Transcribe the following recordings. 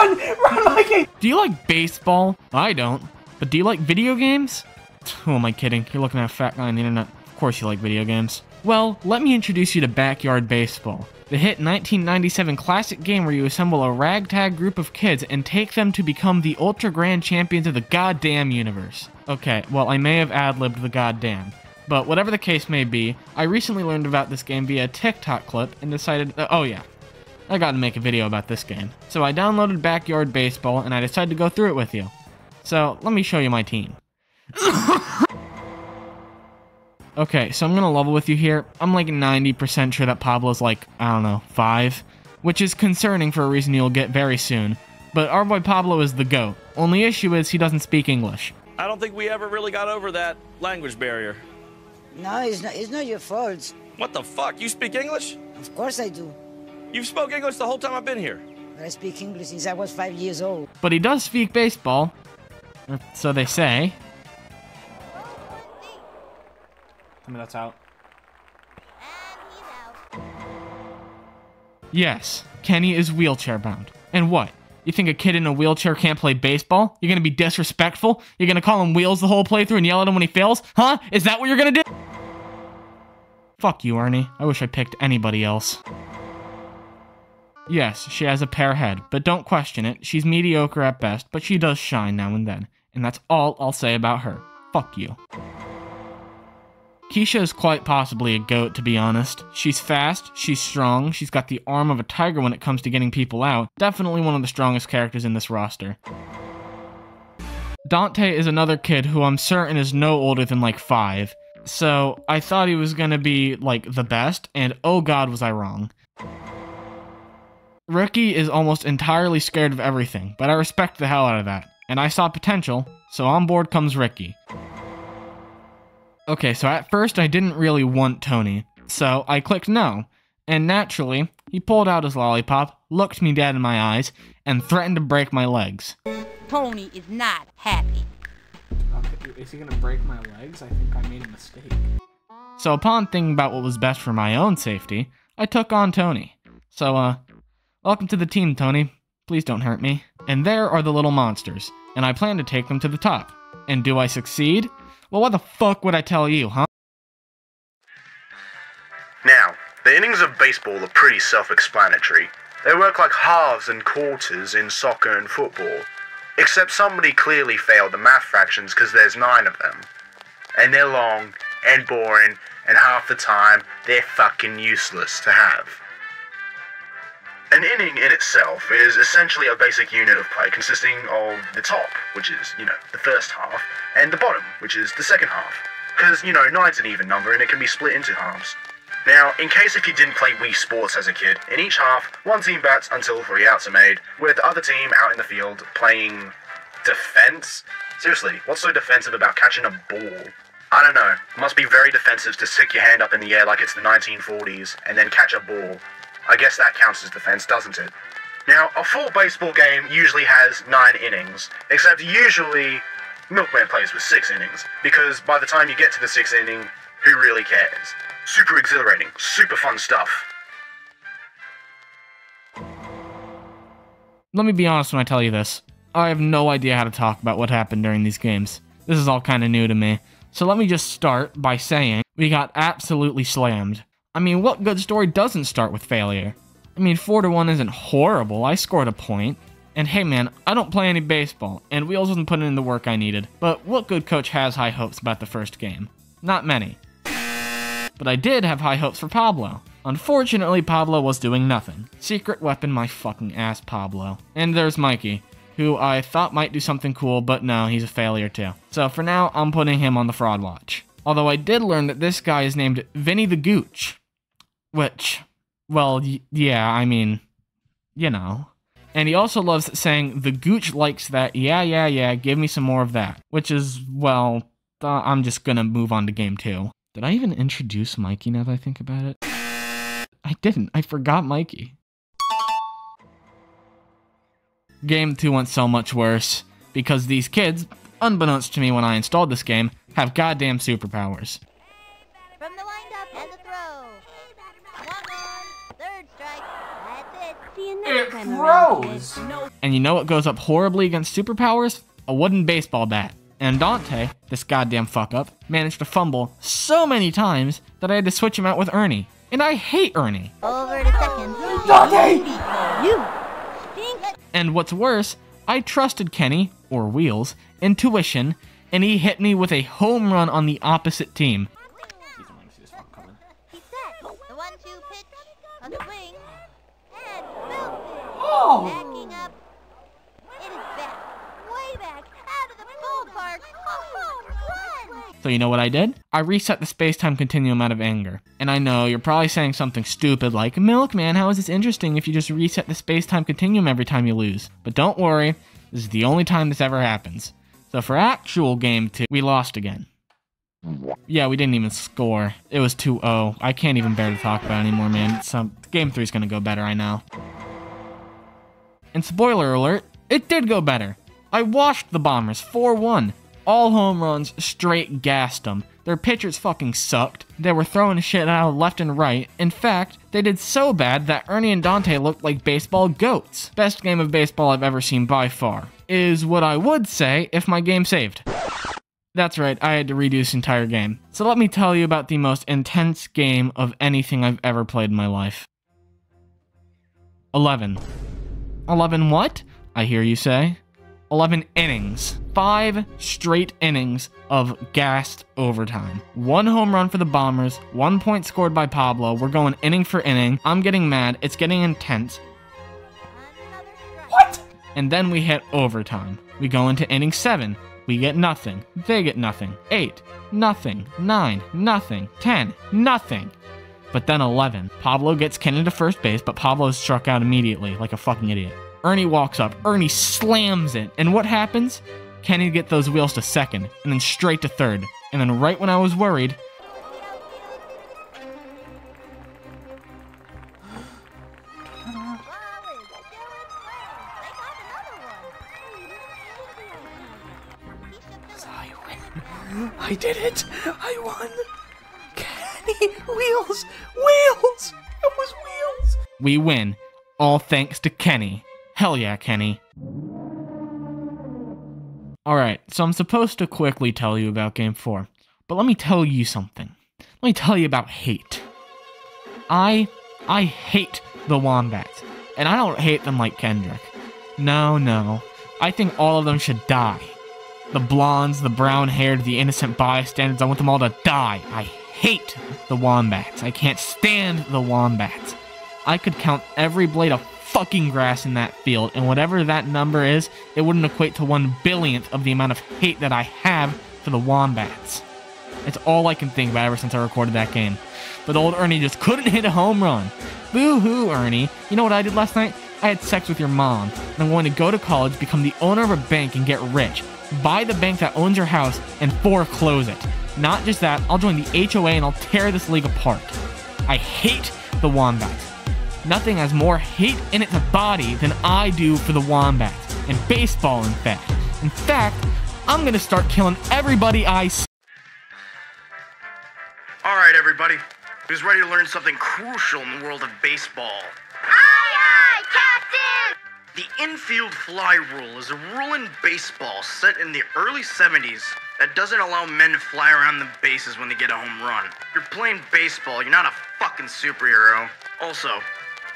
Run! Run, Mikey! Do you like baseball? I don't. But do you like video games? Who am I kidding? You're looking at a fat guy on the internet. Of course you like video games. Well, let me introduce you to Backyard Baseball, the hit 1997 classic game where you assemble a ragtag group of kids and take them to become the ultra grand champions of the goddamn universe. Okay, well, I may have ad-libbed the goddamn. But whatever the case may be, I recently learned about this game via a TikTok clip and decided, oh yeah, I gotta make a video about this game. So I downloaded Backyard Baseball and I decided to go through it with you. So let me show you my team. Okay, so I'm gonna level with you here. I'm like 90% sure that Pablo's like, I don't know, 5, which is concerning for a reason you'll get very soon. But our boy Pablo is the GOAT. Only issue is he doesn't speak English. I don't think we ever really got over that language barrier. No, it's not your fault. What the fuck? You speak English? Of course I do. You've spoke English the whole time I've been here. But I speak English since I was 5 years old. But he does speak baseball. Or so they say. Tell me that's out. Yes, Kenny is wheelchair bound. And what? You think a kid in a wheelchair can't play baseball? You're gonna be disrespectful? You're gonna call him Wheels the whole playthrough and yell at him when he fails? Huh? Is that what you're gonna do? Fuck you, Ernie. I wish I picked anybody else. Yes, she has a pear head, but don't question it. She's mediocre at best, but she does shine now and then. And that's all I'll say about her. Fuck you. Keisha is quite possibly a GOAT, to be honest. She's fast, she's strong, she's got the arm of a tiger when it comes to getting people out. Definitely one of the strongest characters in this roster. Dante is another kid who I'm certain is no older than like 5. So I thought he was gonna be like the best, and oh god was I wrong. Ricky is almost entirely scared of everything, but I respect the hell out of that. And I saw potential, so on board comes Ricky. Okay, so at first I didn't really want Tony, so I clicked no. And naturally, he pulled out his lollipop, looked me dead in my eyes, and threatened to break my legs. Tony is not happy. Okay, is he gonna break my legs? I think I made a mistake. So upon thinking about what was best for my own safety, I took on Tony. So, welcome to the team, Tony. Please don't hurt me. And there are the little monsters, and I plan to take them to the top. And do I succeed? Well, what the fuck would I tell you, huh? Now, the innings of baseball are pretty self-explanatory. They work like halves and quarters in soccer and football. Except somebody clearly failed the math fractions because there's 9 of them. And they're long, and boring, and half the time, they're fucking useless to have. An inning in itself is essentially a basic unit of play consisting of the top, which is, the first half, and the bottom, which is the second half. Because, 9's an even number and it can be split into halves. Now, in case if you didn't play Wii Sports as a kid, in each half, one team bats until 3 outs are made, with the other team out in the field playing defense? Seriously, what's so defensive about catching a ball? I don't know, it must be very defensive to stick your hand up in the air like it's the 1940s and then catch a ball. I guess that counts as defense, doesn't it? Now, a full baseball game usually has 9 innings, except usually Milkman plays with 6 innings, because by the time you get to the 6th inning, who really cares? Super exhilarating, super fun stuff. Let me be honest when I tell you this. I have no idea how to talk about what happened during these games. This is all kinda new to me. So let me just start by saying we got absolutely slammed. I mean, what good story doesn't start with failure? I mean, 4-1 isn't horrible, I scored a point. And hey man, I don't play any baseball, and Wheels wasn't putting in the work I needed. But what good coach has high hopes about the first game? Not many. But I did have high hopes for Pablo. Unfortunately, Pablo was doing nothing. Secret weapon my fucking ass, Pablo. And there's Mikey, who I thought might do something cool, but no, he's a failure too. So for now, I'm putting him on the fraud watch. Although I did learn that this guy is named Vinny the Gooch. Which, well, yeah, I mean, And he also loves saying, the Gooch likes that, yeah, give me some more of that. Which is, well, I'm just gonna move on to game 2. Did I even introduce Mikey now that I think about it? I didn't, I forgot Mikey. Game 2 went so much worse, because these kids, unbeknownst to me when I installed this game, have goddamn superpowers. From the windup and the throw. Walk on. Third strike. That's it. Do you It froze! And you know what goes up horribly against superpowers? A wooden baseball bat. And Dante, this goddamn fuck-up, managed to fumble so many times that I had to switch him out with Ernie. And I hate Ernie. Over to second. Dante! You stink. And what's worse, I trusted Kenny, or Wheels, intuition, and he hit me with a home run on the opposite team. He's set. The 1-2 pitch, a swing, and boom. Oh! Backing up. It is back. Way back. Out of the ballpark. A home run. So you know what I did? I reset the space-time continuum out of anger. And I know, you're probably saying something stupid like, Milkman, how is this interesting if you just reset the space-time continuum every time you lose? But don't worry, this is the only time this ever happens. So for actual game 2, we lost again. Yeah, we didn't even score. It was 2-0. I can't even bear to talk about it anymore, man. Game 3 is gonna go better, I know. And spoiler alert, it did go better. I washed the Bombers 4-1. All home runs, straight gassed them. Their pitchers fucking sucked. They were throwing shit out left and right. In fact, they did so bad that Ernie and Dante looked like baseball goats. Best game of baseball I've ever seen by far. Is what I would say if my game saved. That's right, I had to redo this entire game. So let me tell you about the most intense game of anything I've ever played in my life. 11. 11 what? I hear you say. 11 innings. 5 straight innings of gassed overtime. 1 home run for the Bombers, 1 point scored by Pablo. We're going inning for inning. I'm getting mad. It's getting intense. What? And then we hit overtime. We go into inning 7. We get nothing. They get nothing. 8. Nothing. 9. Nothing. 10. Nothing. But then 11. Pablo gets Kenny to first base, but Pablo's struck out immediately like a fucking idiot. Ernie walks up. Ernie slams it. And what happens? Kenny get those wheels to second, and then straight to third. And then right when I was worried... I did it! I won! Kenny! Wheels! Wheels! It was Wheels! We win. All thanks to Kenny. Hell yeah, Kenny. Alright, so I'm supposed to quickly tell you about Game 4. But let me tell you something. Let me tell you about hate. I hate the Wombats. And I don't hate them like Kendrick. No. I think all of them should die. The blondes, the brown-haired, the innocent bystanders, I want them all to die. I hate the Wombats. I can't stand the Wombats. I could count every blade of fucking grass in that field, and whatever that number is, it wouldn't equate to 1/billionth of the amount of hate that I have for the Wombats. It's all I can think about ever since I recorded that game. But old Ernie just couldn't hit a home run. Boo-hoo, Ernie. You know what I did last night? I had sex with your mom, and I'm going to go to college, become the owner of a bank, and get rich. Buy the bank that owns your house and foreclose it. Not just that, I'll join the HOA and I'll tear this league apart. I hate the Wombats. Nothing has more hate in its body than I do for the Wombats. And baseball, in fact. In fact, I'm gonna start killing everybody I see. Alright, everybody. Who's ready to learn something crucial in the world of baseball? Aye, Captain! The infield fly rule is a rule in baseball set in the early 70s that doesn't allow men to fly around the bases when they get a home run. You're playing baseball, you're not a fucking superhero. Also,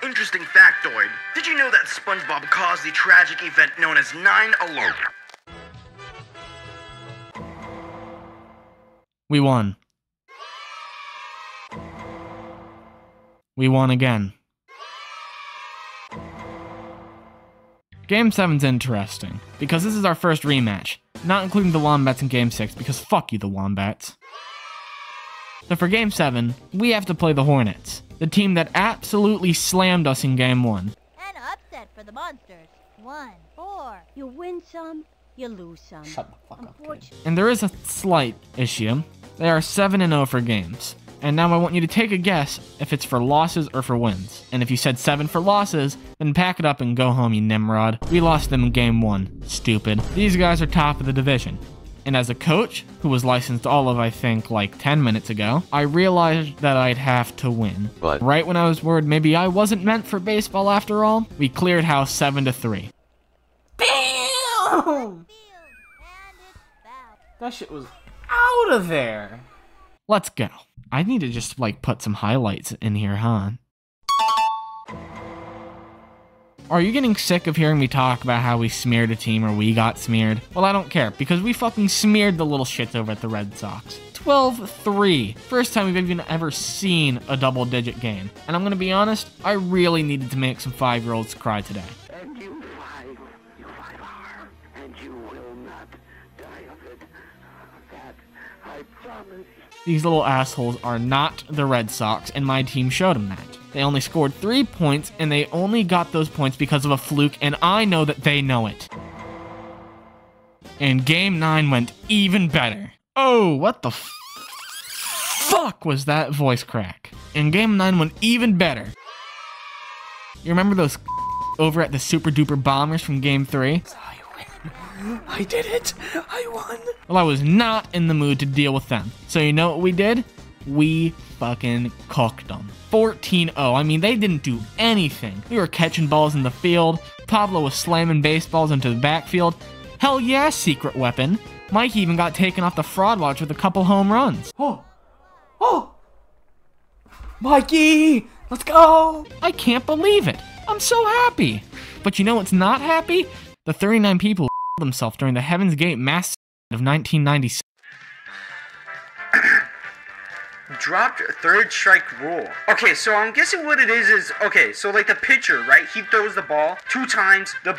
interesting factoid, did you know that SpongeBob caused the tragic event known as 9/11? We won. We won again. Game 7's interesting, because this is our first rematch, not including the Wombats in Game 6, because fuck you, the Wombats. So for Game 7, we have to play the Hornets, the team that absolutely slammed us in Game 1. And upset for the Monsters. 1-4. You win some, you lose some. Shut the fuck up, kid. And there is a slight issue. They are 7-0 for games. And now I want you to take a guess if it's for losses or for wins. And if you said 7 for losses, then pack it up and go home, you Nimrod. We lost them in Game 1. Stupid. These guys are top of the division. And as a coach, who was licensed all of, I think, like 10 minutes ago, I realized that I'd have to win. What? Right when I was worried maybe I wasn't meant for baseball after all, we cleared house 7-3. Damn! That shit was out of there. Let's go. I need to just, like, put some highlights in here, huh? Are you getting sick of hearing me talk about how we smeared a team or we got smeared? Well, I don't care, because we fucking smeared the little shits over at the Red Sox. 12-3. First time we've even ever seen a double-digit game. And I'm gonna be honest, I really needed to make some 5-year-olds cry today. And you fight hard, and you will not die of it. That I promise. These little assholes are not the Red Sox, and my team showed them that. They only scored 3 points, and they only got those points because of a fluke, and I know that they know it. And Game 9 went even better. Oh, what the fuck was that voice crack? And Game 9 went even better. You remember those over at the Super Duper Bombers from Game 3? I did it. I won. Well, I was not in the mood to deal with them. So you know what we did? We fucking cooked them. 14-0. I mean, they didn't do anything. We were catching balls in the field. Pablo was slamming baseballs into the backfield. Hell yeah, secret weapon. Mike even got taken off the fraud watch with a couple home runs. Oh! Mikey! Let's go! I can't believe it. I'm so happy. But you know what's not happy? The 39 people who themselves during the Heaven's Gate mass of 1996. Dropped third strike rule. Okay, so I'm guessing what it is okay, so like the pitcher, right? He throws the ball 2 times. The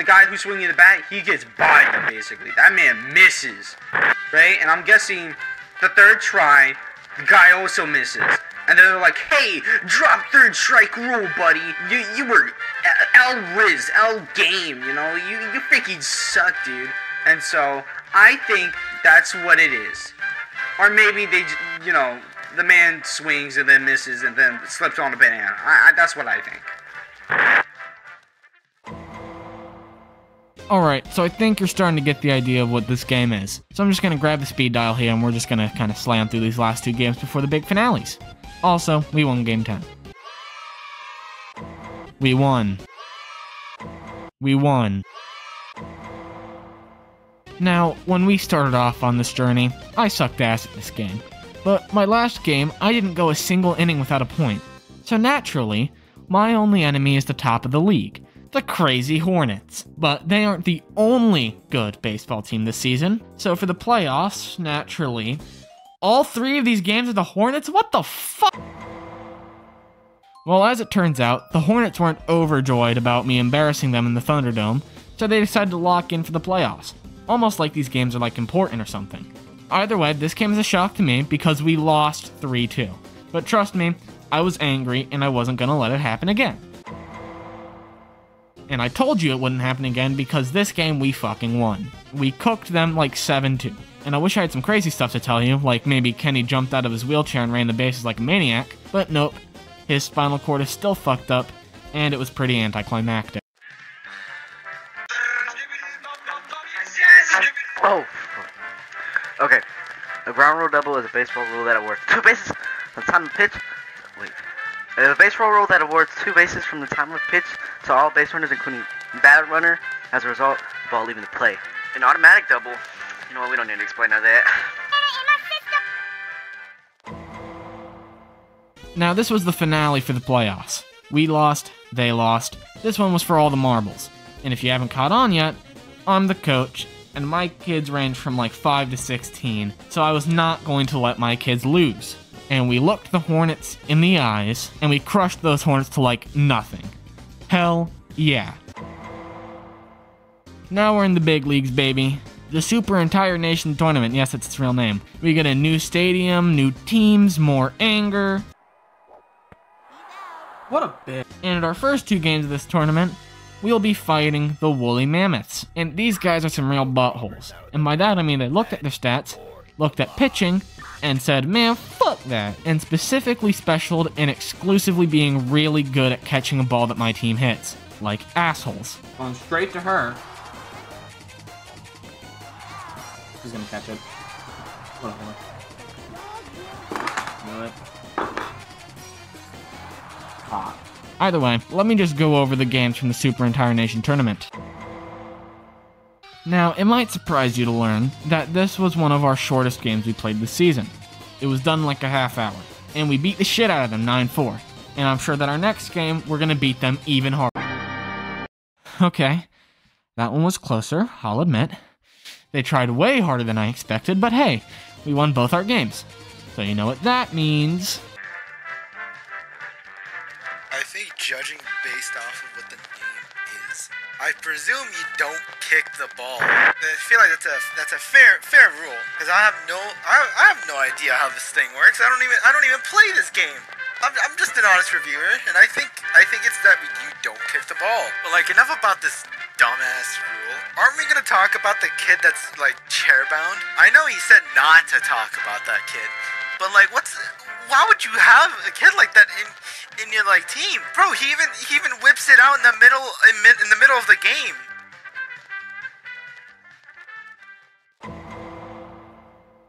guy who's swinging the bat, he gets by him basically. That man misses, right? And I'm guessing the third try, the guy also misses. And then they're like, hey, drop third strike rule, buddy. You were L-Riz, L-Game, you know? You freaking suck, dude. And so, I think that's what it is. Or maybe they, you know, the man swings and then misses and then slips on a banana. That's what I think. Alright, so I think you're starting to get the idea of what this game is. So I'm just going to grab the speed dial here and we're just going to kind of slam through these last 2 games before the big finales. Also, we won Game 10. We won. We won. Now, when we started off on this journey, I sucked ass at this game. But my last game, I didn't go a single inning without a point. So naturally, my only enemy is the top of the league, the Crazy Hornets. But they aren't the only good baseball team this season. So for the playoffs, naturally, all 3 of these games are the Hornets? What the fuck? Well, as it turns out, the Hornets weren't overjoyed about me embarrassing them in the Thunderdome, so they decided to lock in for the playoffs. Almost like these games are like important or something. Either way, this came as a shock to me because we lost 3-2. But trust me, I was angry and I wasn't gonna let it happen again. And I told you it wouldn't happen again because this game we fucking won. We cooked them like 7-2. And I wish I had some crazy stuff to tell you, like maybe Kenny jumped out of his wheelchair and ran the bases like a maniac, but nope. His spinal cord is still fucked up, and it was pretty anticlimactic. Oh! Okay. A ground rule double is a baseball rule that awards 2 bases from the time of pitch. Wait. A baseball rule that awards 2 bases from the time of pitch to all base runners, including bat runner. As a result, the ball leaving the play. An automatic double. You know what? We don't need to explain all that. Now, this was the finale for the playoffs. We lost, they lost. This one was for all the marbles. And if you haven't caught on yet, I'm the coach, and my kids range from like 5 to 16, so I was not going to let my kids lose. And we looked the Hornets in the eyes, and we crushed those Hornets to like nothing. Hell yeah. Now we're in the big leagues, baby. The Super Entire Nation Tournament, yes, that's its real name. We get a new stadium, new teams, more anger. What a bitch. And at our first 2 games of this tournament, we'll be fighting the Woolly Mammoths. And these guys are some real buttholes. And by that I mean they looked at their stats, looked at pitching, and said, man, fuck that. And specifically specialed in exclusively being really good at catching a ball that my team hits. Like assholes. Going straight to her. He's gonna catch it. Whatever. Do it. Ah. Either way, let me just go over the games from the Super Entire Nation Tournament. Now, it might surprise you to learn that this was one of our shortest games we played this season. It was done like a half hour, and we beat the shit out of them 9-4. And I'm sure that our next game, we're gonna beat them even harder. Okay, that one was closer, I'll admit. They tried way harder than I expected, but hey, we won both our games. So you know what that means. I think judging based off of what the name is, I presume you don't kick the ball. I feel like that's a fair rule, because I have no idea how this thing works. I don't even play this game. I'm just an honest reviewer, and I think it's that you don't kick the ball. But like, enough about this dumbass rule. Aren't we gonna talk about the kid that's like chairbound? I know he said not to talk about that kid, but like, why would you have a kid like that in your like team, bro? He even whips it out in the middle of the game.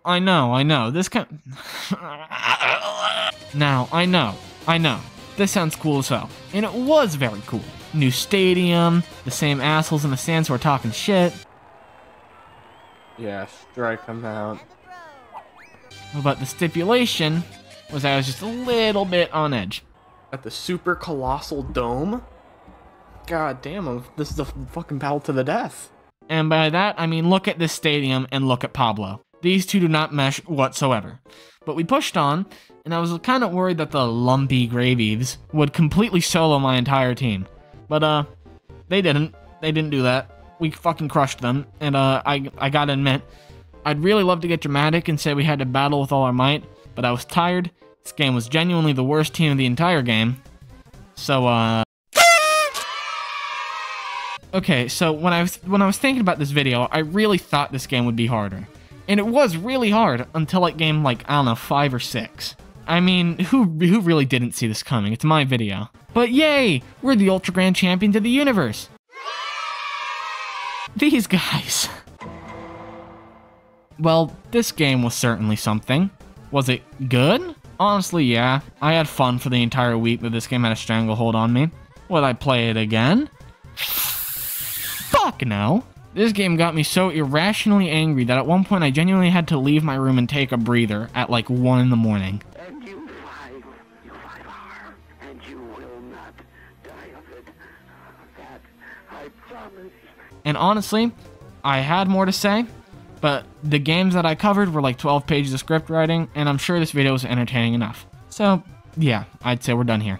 I know. This kind. Now, I know. This sounds cool as hell, and it was very cool. New stadium, the same assholes in the stands who are talking shit. Yeah, strike them out. But the stipulation was I was just a little bit on edge. At the super colossal dome? God damn, this is a fucking battle to the death. And by that, I mean look at this stadium and look at Pablo. These two do not mesh whatsoever. But we pushed on, and I was kind of worried that the lumpy Gravies would completely solo my entire team. But, they didn't. They didn't do that. We fucking crushed them, and, I gotta admit, I'd really love to get dramatic and say we had to battle with all our might, but I was tired. This game was genuinely the worst team of the entire game. So, okay, so when I was thinking about this video, I really thought this game would be harder. And it was really hard until like game like, I don't know, 5 or 6. I mean, who really didn't see this coming? It's my video. But yay! We're the Ultra Grand Champions of the universe! These guys. Well, this game was certainly something. Was it good? Honestly, yeah. I had fun for the entire week that this game had a stranglehold on me. Would I play it again? Fuck no. This game got me so irrationally angry that at one point I genuinely had to leave my room and take a breather at like 1 in the morning. And you fight hard, and you will not die of it. That I promise. And honestly, I had more to say, but the games that I covered were like 12 pages of script writing, and I'm sure this video was entertaining enough. So, yeah, I'd say we're done here.